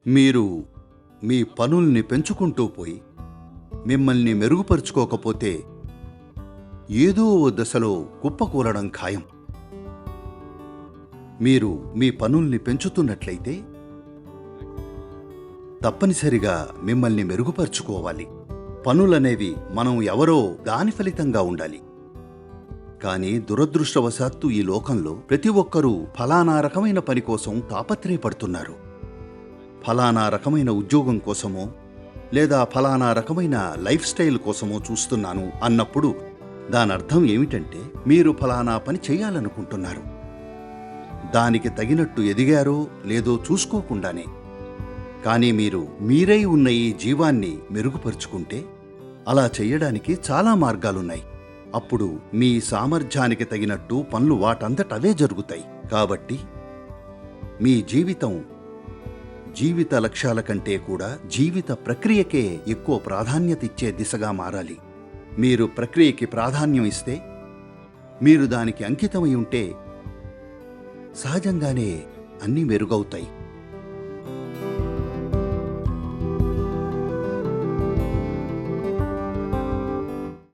మీరు మీ పనుల్ని పెంచుకుంటూ పోయి మిమ్మల్ని మెరుగుపరుచుకోకపోతే ఏదో ఓ దశలో కుప్పకూలడం ఖాయం. మీరు మీ పనుల్ని పెంచుతున్నట్లయితే తప్పనిసరిగా మిమ్మల్ని మెరుగుపరుచుకోవాలి. పనులనేవి మనం ఎవరో దాని ఫలితంగా ఉండాలి. కానీ దురదృష్టవశాత్తు ఈ లోకంలో ప్రతి ఒక్కరూ ఫలానా రకమైన పని కోసం తాపత్రయపడుతున్నారు. ఫలానా రకమైన ఉద్యోగం కోసమో లేదా ఫలానా రకమైన లైఫ్ స్టైల్ కోసమో చూస్తున్నాను అన్నప్పుడు దానర్థం ఏమిటంటే మీరు ఫలానా పని చేయాలనుకుంటున్నారు. దానికి తగినట్టు ఎదిగారో లేదో చూసుకోకుండానే. కానీ మీరు మీరై ఉన్న ఈ జీవాన్ని మెరుగుపరుచుకుంటే అలా చెయ్యడానికి చాలా మార్గాలున్నాయి. అప్పుడు మీ సామర్థ్యానికి తగినట్టు పనులు వాటంతటవే జరుగుతాయి. కాబట్టి మీ జీవిత లక్ష్యాల కంటే కూడా జీవిత ప్రక్రియకే ఎక్కువ ప్రాధాన్యత ఇచ్చే దిశగా మారాలి. మీరు ప్రక్రియకి ప్రాధాన్యం ఇస్తే, మీరు దానికి అంకితమై ఉంటే సహజంగానే అన్నీ మెరుగవుతాయి.